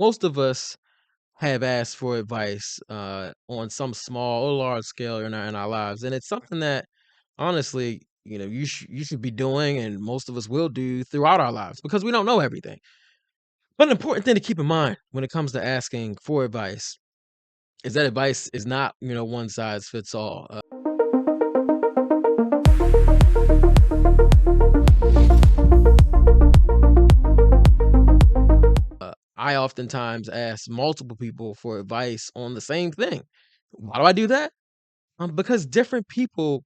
most of us have asked for advice on some small or large scale in our lives, and it's something that honestly, you should be doing, and most of us will do throughout our lives because we don't know everything. But an important thing to keep in mind when it comes to asking for advice is that advice is not one size fits all. I oftentimes ask multiple people for advice on the same thing. Why do I do that? Because different people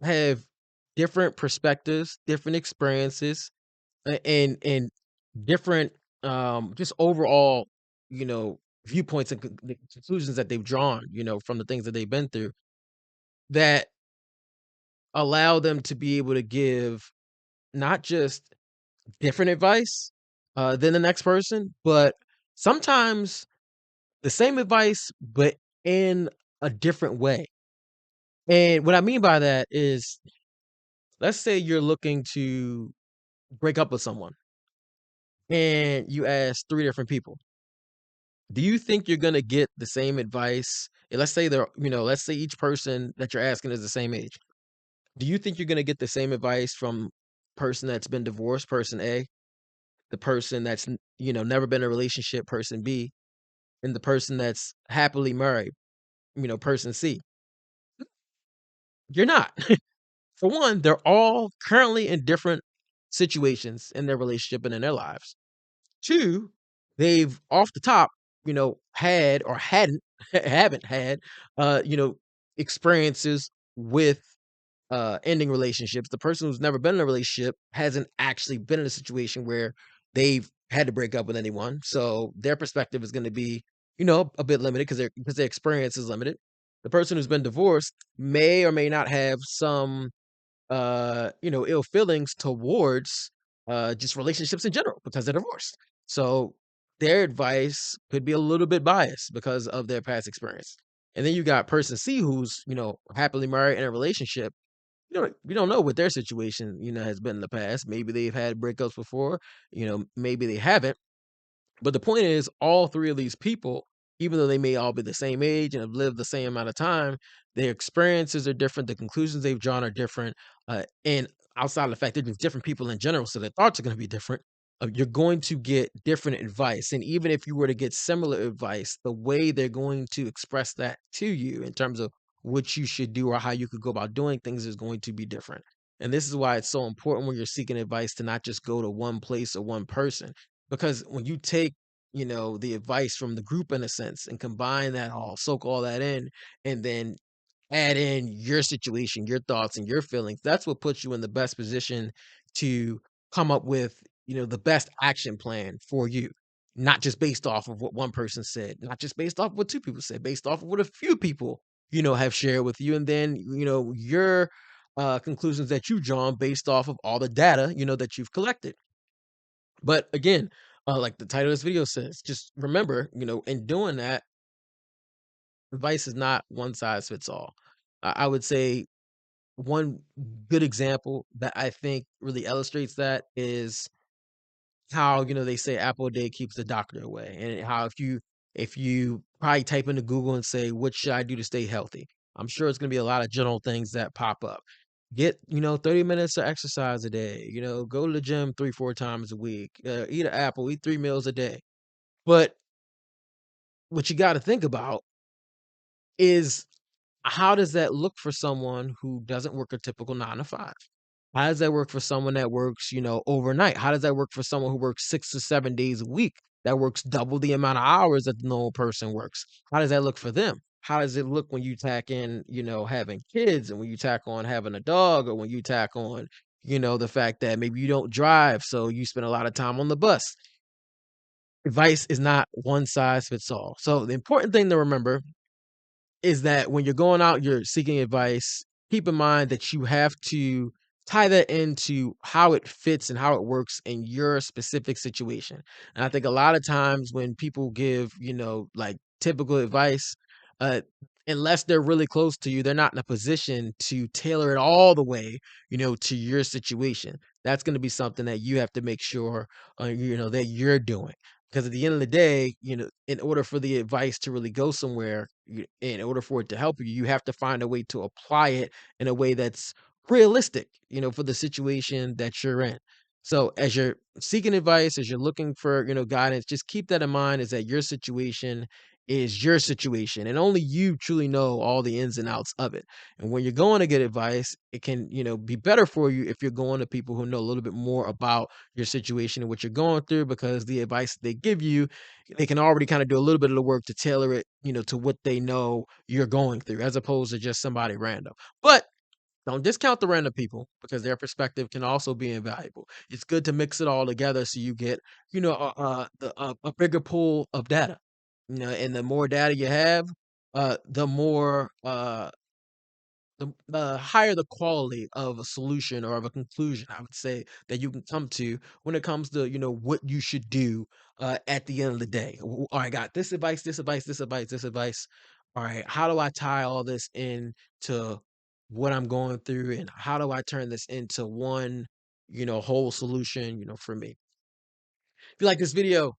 have different perspectives, different experiences, and different just overall, viewpoints and the conclusions that they've drawn, from the things that they've been through that allow them to be able to give not just different advice than the next person, but sometimes the same advice, but in a different way. And what I mean by that is, let's say you're looking to break up with someone and you ask three different people. Do you think you're gonna get the same advice? And let's say let's say each person that you're asking is the same age. Do you think you're gonna get the same advice from person that's been divorced, person A, the person that's never been in a relationship, person B, and the person that's happily married, person C? You're not. For one, they're all currently in different situations in their relationship and in their lives. Two, they've off the top, had or hadn't haven't had experiences with ending relationships. The person who's never been in a relationship hasn't actually been in a situation where they've had to break up with anyone. So their perspective is going to be, a bit limited because their experience is limited. The person who's been divorced may or may not have some ill feelings towards just relationships in general because they're divorced. So their advice could be a little bit biased because of their past experience. And then you got person C who's, happily married in a relationship. You don't know what their situation, has been in the past. Maybe they've had breakups before, maybe they haven't. But the point is, all three of these people, even though they may all be the same age and have lived the same amount of time, their experiences are different. The conclusions they've drawn are different. And outside of the fact they're just different people in general, so their thoughts are going to be different. You're going to get different advice. And even if you were to get similar advice, the way they're going to express that to you in terms of what you should do or how you could go about doing things is going to be different. And this is why it's so important when you're seeking advice to not just go to one place or one person, because when you take the advice from the group in a sense and combine that all, soak all that in, and then add in your situation, your thoughts and your feelings, that's what puts you in the best position to come up with the best action plan for you, not just based off of what one person said, not just based off of what two people said, based off of what a few people have shared with you, and then your conclusions that you've drawn based off of all the data that you've collected. But again, like the title of this video says, just remember, in doing that, advice is not one size fits all. I would say one good example that I think really illustrates that is how they say apple a day keeps the doctor away, and how if you probably type into Google and say what should I do to stay healthy, I'm sure it's going to be a lot of general things that pop up. Get 30 minutes of exercise a day. Go to the gym 3-4 times a week. Eat an apple. Eat 3 meals a day. But what you got to think about is, how does that look for someone who doesn't work a typical 9 to 5? How does that work for someone that works, overnight? How does that work for someone who works 6 to 7 days a week, that works double the amount of hours that the normal person works? How does that look for them? How does it look when you tack in, having kids, and when you tack on having a dog, or when you tack on, the fact that maybe you don't drive, so you spend a lot of time on the bus? Advice is not one size fits all. So the important thing to remember is that when you're going out, you're seeking advice, keep in mind that you have to tie that into how it fits and how it works in your specific situation. And I think a lot of times when people give, like typical advice, uh, unless they're really close to you, they're not in a position to tailor it all the way, to your situation. That's going to be something that you have to make sure, that you're doing. Because at the end of the day, in order for the advice to really go somewhere, in order for it to help you, you have to find a way to apply it in a way that's realistic, for the situation that you're in. So as you're seeking advice, as you're looking for, guidance, just keep that in mind is that your situation is your situation and only you truly know all the ins and outs of it. And when you're going to get advice, it can, be better for you if you're going to people who know a little bit more about your situation and what you're going through because the advice they give you, they can already kind of do a little bit of the work to tailor it, to what they know you're going through as opposed to just somebody random. But don't discount the random people because their perspective can also be invaluable. It's good to mix it all together so you get, a bigger pool of data. And the more data you have, the more the higher the quality of a solution or of a conclusion, I would say, that you can come to when it comes to, what you should do at the end of the day. All right, got this advice, this advice, this advice, this advice. All right, how do I tie all this into what I'm going through, and how do I turn this into one, whole solution, for me? If you like this video,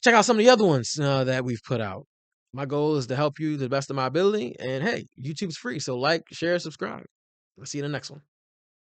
check out some of the other ones that we've put out. My goal is to help you to the best of my ability, and hey, YouTube's free, so like, share, subscribe. I'll see you in the next one.